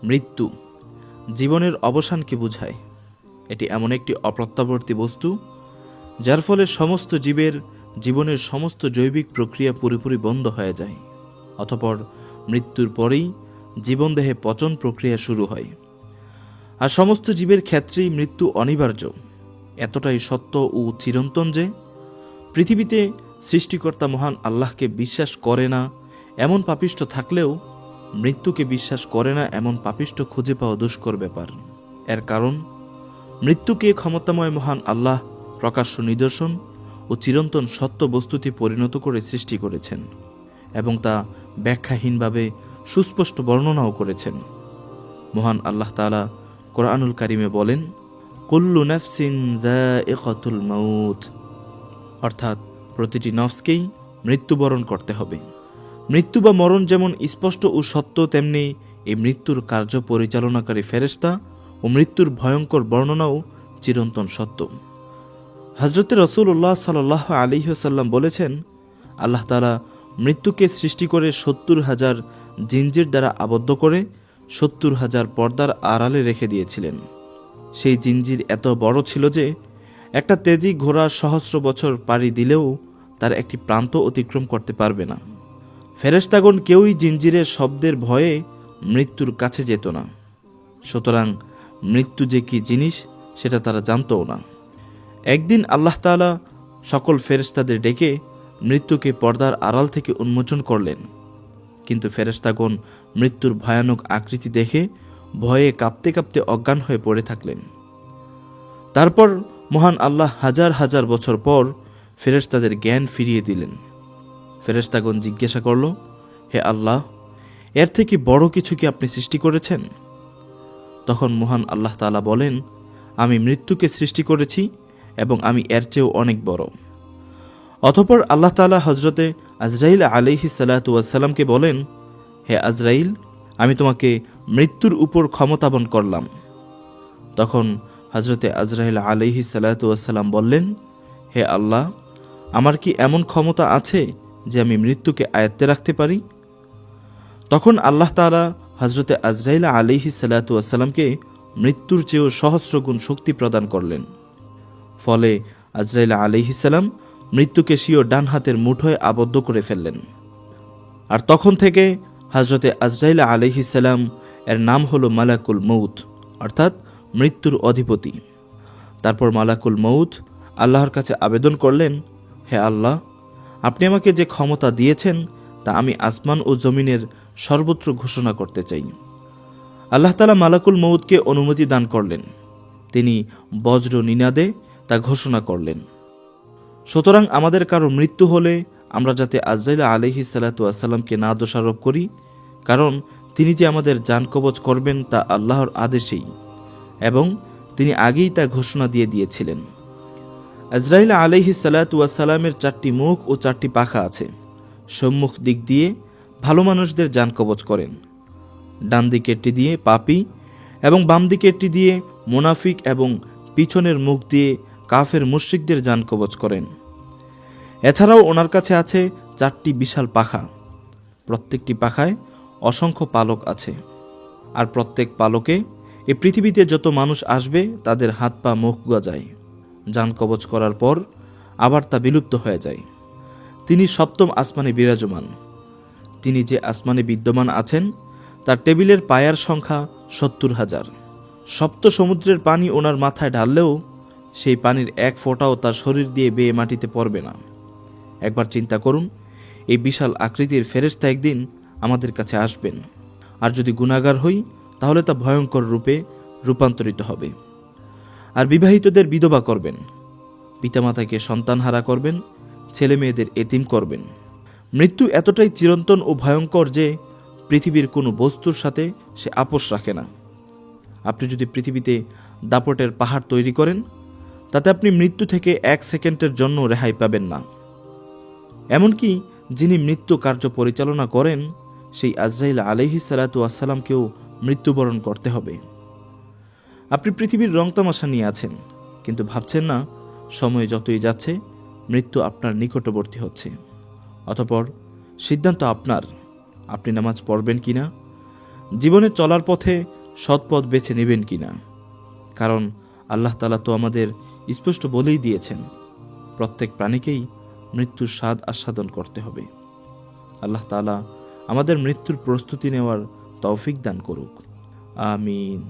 মৃত্যু জীবনের অবসানকে বোঝায়। এটি এমন একটি অপ্রত্যাবর্তী বস্তু যার ফলে সমস্ত জীবনের সমস্ত জৈবিক প্রক্রিয়া পুরোপুরি বন্ধ হয়ে যায়। অতঃপর মৃত্যুর পরেই জীবনদেহে পচন প্রক্রিয়া শুরু হয়। আর সমস্ত জীবের ক্ষেত্রেই মৃত্যু অনিবার্য। এতটাই সত্য ও চিরন্তন যে পৃথিবীতে সৃষ্টিকর্তা মহান আল্লাহকে বিশ্বাস করে না এমন পাপিষ্ঠ থাকলেও মৃত্যুকে বিশ্বাস করে না এমন পাপিষ্ঠ খুঁজে পাওয়া দুষ্কর ব্যাপার। এর কারণ মৃত্যুকে ক্ষমতাময় মহান আল্লাহ প্রকাশ্য নিদর্শন ও চিরন্তন সত্য বস্তুতে পরিণত করে সৃষ্টি করেছেন এবং তা ব্যাখ্যাহীনভাবে সুস্পষ্ট বর্ণনাও করেছেন। মহান আল্লাহ তাআলা কোরআনুল কারিমে বলেন, কুল্লু নাফসিন যায়িকাতুল মাউত, অর্থাৎ প্রতিটি নফসকেই মৃত্যুবরণ করতে হবে। মৃত্যু বা মরণ যেমন স্পষ্ট ও সত্য, তেমনি এই মৃত্যুর কার্য পরিচালনাকারী ফেরেশতা ও মৃত্যুর ভয়ঙ্কর বর্ণনাও চিরন্তন সত্য। হযরত রাসূলুল্লাহ সাল্লাল্লাহু আলাইহি ওয়াসাল্লাম বলেছেন, আল্লাহ তাআলা মৃত্যুকে সৃষ্টি করে ৭০,০০০ জিনজির দ্বারা আবদ্ধ করে ৭০,০০০ পর্দার আড়ালে রেখে দিয়েছিলেন। সেই জিনজির এত বড় ছিল যে একটা তেজি ঘোড়া সহস্র বছর পাড়ি দিলেও তার একটি প্রান্ত অতিক্রম করতে পারবে না। ফেরেশতাগণ কেউই জিনজিরের শব্দের ভয়ে মৃত্যুর কাছে যেত না। সুতরাং মৃত্যু যে কি জিনিস সেটা তারা জানতও না। একদিন আল্লাহ তাআলা সকল ফেরেশতাদের ডেকে মৃত্যুকে পর্দার আড়াল থেকে উন্মোচন করলেন, কিন্তু ফেরেশতাগণ মৃত্যুর ভয়ানক আকৃতি দেখে ভয়ে কাঁপতে কাঁপতে অজ্ঞান হয়ে পড়ে থাকলেন। তারপর মহান আল্লাহ হাজার হাজার বছর পর ফেরেশতাদের জ্ঞান ফিরিয়ে দিলেন। ফেরেশতাগণ জিজ্ঞাসা করল, হে আল্লাহ, এর থেকে বড় কিছু কি আপনি সৃষ্টি করেছেন? তখন মহান আল্লাহ তাআলা বলেন, আমি মৃত্যুকে সৃষ্টি করেছি এবং আমি এর চেয়েও অনেক বড়। অতঃপর আল্লাহ তাআলা হযরতে আজরাইল আলাইহিস সালাতু ওয়াস সালামকে বলেন, হে আজরাইল, আমি তোমাকে মৃত্যুর উপর ক্ষমতাবান করলাম। তখন হযরতে আজরাইল আলাইহিস সালাতু ওয়াস সালাম বললেন, হে আল্লাহ, আমার কি এমন ক্ষমতা আছে যে আমি মৃত্যুকে আয়ত্তে রাখতে পারি? তখন আল্লাহ তাআলা হযরতে আজরাইল আলাইহিস সালাতু ওয়াস সালামকে মৃত্যুর চেয়েও সহস্র গুণ শক্তি প্রদান করলেন। ফলে আজরাইল আলাইহিস সালাম মৃত্যুকে স্বীয় ডান হাতের মুঠোয় আবদ্ধ করে ফেললেন। আর তখন থেকে হযরতে আজরাইল আলাইহিস সালাম এর নাম হলো মালাকুল মউত, অর্থাৎ মৃত্যুর অধিপতি। তারপর মালাকুল মউত আল্লাহর কাছে আবেদন করলেন, হে আল্লাহ, আপনি আমাকে যে ক্ষমতা দিয়েছেন তা আমি আসমান ও জমিনের সর্বত্র ঘোষণা করতে চাই। আল্লাহ তাআলা মালাকুল মউতকে অনুমতি দান করলেন। তিনি বজ্র নিনাদে তা ঘোষণা করলেন। সুতরাং আমাদের কারো মৃত্যু হলে আমরা যাতে আজরাইল আলাইহিস সালাতু ওয়াস সালামকে না দোষারোপ করি, কারণ তিনি যে আমাদের জান কবজ করবেন তা আল্লাহর আদেশেই, এবং তিনি আগেই তা ঘোষণা দিয়ে দিয়েছিলেন। আজরাইল আলাইহিস সালাতু ওয়াস সালামের 4টি মুখ ও 4টি পাখা আছে। সম্মুখ দিক দিয়ে ভালো মানুষদের জান কবজ করেন, ডান দিকেরটি দিয়ে পাপী এবং বাম দিকেরটি দিয়ে মুনাফিক, এবং পিছনের মুখ দিয়ে কাফের মুশরিকদের জান কবজ করেন। এছাড়াও ওনার কাছে আছে 4টি বিশাল পাখা। প্রত্যেকটি পাখায় অসংখ্য পালক আছে, আর প্রত্যেক পালকে এ পৃথিবীতে যত মানুষ আসবে তাদের হাত পা মুখ গজায়। জান কবজ করার পর আবার তা বিলুপ্ত হয়ে যায়। তিনি 7ম আসমানে বিরাজমান। তিনি যে আসমানে বিদ্যমান আছেন তার টেবিলের পায়ার সংখ্যা 70,000। সপ্ত সমুদ্রের পানি ওনার মাথায় ঢাললেও সেই পানির এক ফোঁটাও তার শরীর দিয়ে বেয়ে মাটিতে পড়বে না। একবার চিন্তা করুন, এই বিশাল আকৃতির ফেরেশতা একদিন আমাদের কাছে আসবেন, আর যদি গুনাহগার হই তাহলে তা ভয়ঙ্কর রূপে রূপান্তরিত হবে। আর বিবাহিতদের বিধবা করবেন, পিতামাতাকে সন্তানহারা করবেন, ছেলে মেয়েদের এতিম করবেন। মৃত্যু এতটাই চিরন্তন ও ভয়ঙ্কর যে পৃথিবীর কোনো বস্তুর সাথে সে আপোষ রাখে না। আপনি যদি পৃথিবীতে দাপটের পাহাড় তৈরি করেন, তাতে আপনি মৃত্যু থেকে 1 সেকেন্ডের জন্য রেহাই পাবেন না। এমনকি যিনি মৃত্যু কার্য পরিচালনা করেন সেই আজরাইল আলাইহিস সালাতু ওয়াস সালামকেও মৃত্যুবরণ করতে হবে। আপনি পৃথিবীর রং তামাশা নিয়ে আছেন, কিন্তু ভাবছেন না সময় যতই যাচ্ছে মৃত্যু আপনার নিকটবর্তী হচ্ছে। অতঃপর সিদ্ধান্ত আপনার, আপনি নামাজ পড়বেন কিনা, জীবনে চলার পথে সৎ পথ বেছে নেবেন কিনা, কারণ আল্লাহ তাআলা তো আমাদের স্পষ্ট বলেই দিয়েছেন প্রত্যেক প্রাণীকেই মৃত্যুর স্বাদ আস্বাদন করতে হবে। আল্লাহ তাআলা আমাদের মৃত্যুর প্রস্তুতি নেওয়ার তৌফিক দান করুক। আমিন।